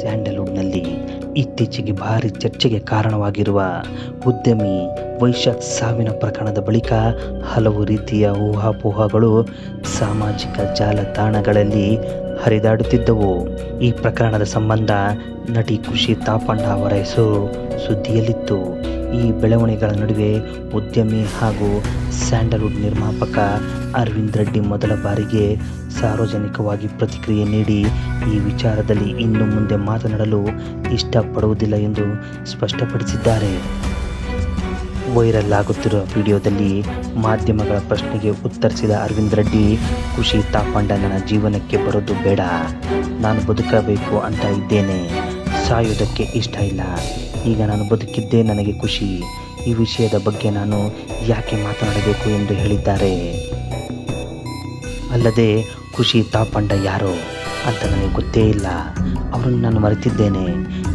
ಸ್ಯಾಂಡಲ್ವುಡ್ನಲ್ಲಿ ಇತ್ತೀಚೆಗೆ ಭಾರಿ ಚರ್ಚೆಗೆ ಕಾರಣವಾಗಿರುವ ಉದ್ಯಮಿ ವೈಶಾಖ್ ಸಾವಿನ ಪ್ರಕರಣದ ಬಳಿಕ ಹಲವು ರೀತಿಯ ಊಹಾಪೋಹಗಳು ಸಾಮಾಜಿಕ ಜಾಲತಾಣಗಳಲ್ಲಿ ಹರಿದಾಡುತ್ತಿದ್ದವು. ಈ ಪ್ರಕರಣದ ಸಂಬಂಧ ನಟಿ ಖುಷಿ ತಾಪಣ್ಣ ಅವರ ಹೆಸರು ಸುದ್ದಿಯಲ್ಲಿತ್ತು. ಈ ಬೆಳವಣಿಗೆಗಳ ನಡುವೆ ಉದ್ಯಮಿ ಹಾಗೂ ಸ್ಯಾಂಡಲ್ವುಡ್ ನಿರ್ಮಾಪಕ ಅರವಿಂದ್ ರೆಡ್ಡಿ ಮೊದಲ ಬಾರಿಗೆ ಸಾರ್ವಜನಿಕವಾಗಿ ಪ್ರತಿಕ್ರಿಯೆ ನೀಡಿ ಈ ವಿಚಾರದಲ್ಲಿ ಇನ್ನು ಮುಂದೆ ಮಾತನಾಡಲು ಇಷ್ಟಪಡುವುದಿಲ್ಲ ಎಂದು ಸ್ಪಷ್ಟಪಡಿಸಿದ್ದಾರೆ. ವೈರಲ್ ಆಗುತ್ತಿರುವ ವಿಡಿಯೋದಲ್ಲಿ ಮಾಧ್ಯಮಗಳ ಪ್ರಶ್ನೆಗೆ ಉತ್ತರಿಸಿದ ಅರವಿಂದ್ ರೆಡ್ಡಿ, ಖುಷಿ ತಾಪಣ್ಣ ನನ್ನ ಜೀವನಕ್ಕೆ ಬರೋದು ಬೇಡ, ನಾನು ಬದುಕಬೇಕು ಅಂತ ಇದ್ದೇನೆ, ಸಾಯೋದಕ್ಕೆ ಇಷ್ಟ ಇಲ್ಲ, ಈಗ ನಾನು ಬದುಕಿದ್ದೇ ನನಗೆ ಖುಷಿ, ಈ ವಿಷಯದ ಬಗ್ಗೆ ನಾನು ಯಾಕೆ ಮಾತನಾಡಬೇಕು ಎಂದು ಹೇಳಿದ್ದಾರೆ. ಅಲ್ಲದೆ ಖುಷಿ ತಾಪಣ್ಣ ಯಾರೋ ಅಂತ ನನಗೆ ಗೊತ್ತೇ ಇಲ್ಲ, ಅವರನ್ನು ನಾನು ಮರೆತಿದ್ದೇನೆ,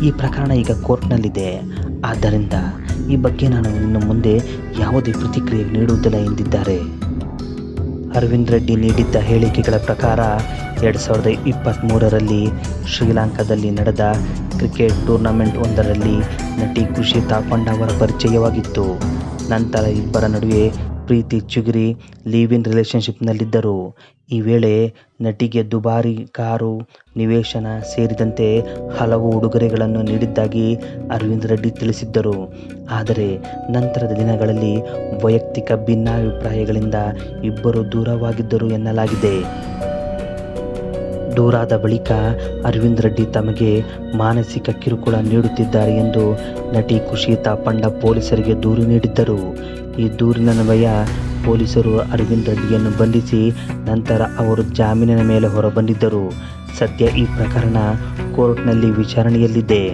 ಈ ಪ್ರಕರಣ ಈಗ ಕೋರ್ಟ್ನಲ್ಲಿದೆ, ಆದ್ದರಿಂದ ಈ ಬಗ್ಗೆ ನಾನು ಇನ್ನು ಮುಂದೆ ಯಾವುದೇ ಪ್ರತಿಕ್ರಿಯೆ ನೀಡುವುದಿಲ್ಲ ಎಂದಿದ್ದಾರೆ. ಅರವಿಂದ್ ರೆಡ್ಡಿ ನೀಡಿದ್ದ ಹೇಳಿಕೆಗಳ ಪ್ರಕಾರ 2023ರಲ್ಲಿ ಶ್ರೀಲಂಕಾದಲ್ಲಿ ನಡೆದ ಕ್ರಿಕೆಟ್ ಟೂರ್ನಮೆಂಟ್ ಒಂದರಲ್ಲಿ ನಟಿ ಖುಷಿ ತಾಪಣ್ಣ ಅವರ ಪರಿಚಯವಾಗಿತ್ತು. ನಂತರ ಇಬ್ಬರ ನಡುವೆ ಪ್ರೀತಿ ಚಿಗುರಿ ಲಿವ್ ಇನ್ ರಿಲೇಷನ್ಶಿಪ್ನಲ್ಲಿದ್ದರು. ಈ ವೇಳೆ ನಟಿಗೆ ದುಬಾರಿ ಕಾರು, ನಿವೇಶನ ಸೇರಿದಂತೆ ಹಲವು ಉಡುಗೊರೆಗಳನ್ನು ನೀಡಿದ್ದಾಗಿ ಅರವಿಂದ್ ರೆಡ್ಡಿ ತಿಳಿಸಿದ್ದರು. ಆದರೆ ನಂತರದ ದಿನಗಳಲ್ಲಿ ವೈಯಕ್ತಿಕ ಭಿನ್ನಾಭಿಪ್ರಾಯಗಳಿಂದ ಇಬ್ಬರು ದೂರವಾಗಿದ್ದರು ಎನ್ನಲಾಗಿದೆ. ದೂರಾದ ಬಳಿಕ ಅರವಿಂದ್ ರೆಡ್ಡಿ ತಮಗೆ ಮಾನಸಿಕ ಕಿರುಕುಳ ನೀಡುತ್ತಿದ್ದಾರೆ ಎಂದು ನಟಿ ಖುಷಿ ತಾಪಣ್ಣ ಪೊಲೀಸರಿಗೆ ದೂರು ನೀಡಿದ್ದರು. ಈ ದೂರಿನನ್ವಯ ಪೊಲೀಸರು ಅರವಿಂದ್ ರೆಡ್ಡಿಯನ್ನು ಬಂಧಿಸಿ ನಂತರ ಅವರು ಜಾಮೀನಿನ ಮೇಲೆ ಹೊರಬಂದಿದ್ದರು. ಸದ್ಯ ಈ ಪ್ರಕರಣ ಕೋರ್ಟ್ನಲ್ಲಿ ವಿಚಾರಣೆಯಲ್ಲಿದೆ.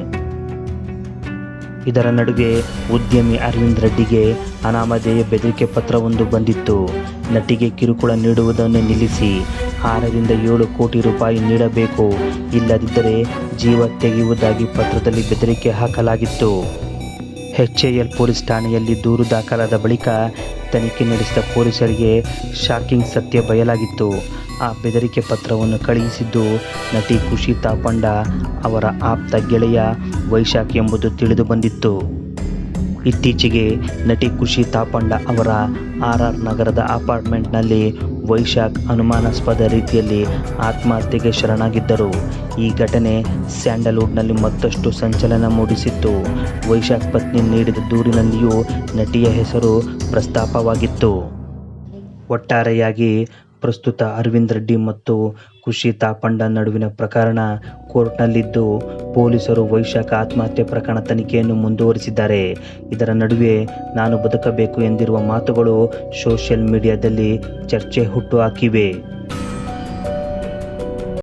ಇದರ ನಡುವೆ ಉದ್ಯಮಿ ಅರವಿಂದ್ ರೆಡ್ಡಿಗೆ ಅನಾಮಧೇಯ ಬೆದರಿಕೆ ಪತ್ರವೊಂದು ಬಂದಿತ್ತು. ನಟಿಗೆ ಕಿರುಕುಳ ನೀಡುವುದನ್ನು ನಿಲ್ಲಿಸಿ 6ರಿಂದ 7 ಕೋಟಿ ರೂಪಾಯಿ ನೀಡಬೇಕು, ಇಲ್ಲದಿದ್ದರೆ ಜೀವ ತೆಗೆಯುವುದಾಗಿ ಪತ್ರದಲ್ಲಿ ಬೆದರಿಕೆ ಹಾಕಲಾಗಿತ್ತು. HAL ಪೊಲೀಸ್ ಠಾಣೆಯಲ್ಲಿ ದೂರು ದಾಖಲಾದ ಬಳಿಕ ತನಿಖೆ ನಡೆಸಿದ ಪೊಲೀಸರಿಗೆ ಶಾಕಿಂಗ್ ಸತ್ಯ ಬಯಲಾಗಿತ್ತು. ಆ ಬೆದರಿಕೆ ಪತ್ರವನ್ನು ಕಳುಹಿಸಿದ್ದು ನಟಿ ಖುಷಿ ತಾಪಣ್ಣ ಅವರ ಆಪ್ತ ಗೆಳೆಯ ವೈಶಾಖ್ ಎಂಬುದು ತಿಳಿದು ಬಂದಿತ್ತು. ಇತ್ತೀಚೆಗೆ ನಟಿ ಖುಷಿ ತಾಪಣ್ಣ ಅವರ RR ನಗರದ ಅಪಾರ್ಟ್ಮೆಂಟ್ನಲ್ಲಿ ವೈಶಾಖ್ ಅನುಮಾನಾಸ್ಪದ ರೀತಿಯಲ್ಲಿ ಆತ್ಮಹತ್ಯೆಗೆ ಶರಣಾಗಿದ್ದರು. ಈ ಘಟನೆ ಸ್ಯಾಂಡಲ್ವುಡ್ನಲ್ಲಿ ಮತ್ತಷ್ಟು ಸಂಚಲನ ಮೂಡಿಸಿತ್ತು. ವೈಶಾಖ್ ಪತ್ನಿ ನೀಡಿದ ದೂರಿನಲ್ಲಿಯೂ ನಟಿಯ ಹೆಸರು ಪ್ರಸ್ತಾಪವಾಗಿತ್ತು. ಒಟ್ಟಾರೆಯಾಗಿ ಪ್ರಸ್ತುತ ಅರವಿಂದ್ ರೆಡ್ಡಿ ಮತ್ತು ಖುಷಿ ತಾಪಣ್ಣ ನಡುವಿನ ಪ್ರಕರಣ ಕೋರ್ಟ್ನಲ್ಲಿದ್ದು, ಪೊಲೀಸರು ವೈಶಾಖ್ ಆತ್ಮಹತ್ಯೆ ಪ್ರಕರಣ ತನಿಖೆಯನ್ನು ಮುಂದುವರಿಸಿದ್ದಾರೆ. ಇದರ ನಡುವೆ ನಾನು ಬದುಕಬೇಕು ಎಂದಿರುವ ಮಾತುಗಳು ಸೋಷಿಯಲ್ ಮೀಡಿಯಾದಲ್ಲಿ ಚರ್ಚೆ ಹುಟ್ಟುಹಾಕಿವೆ.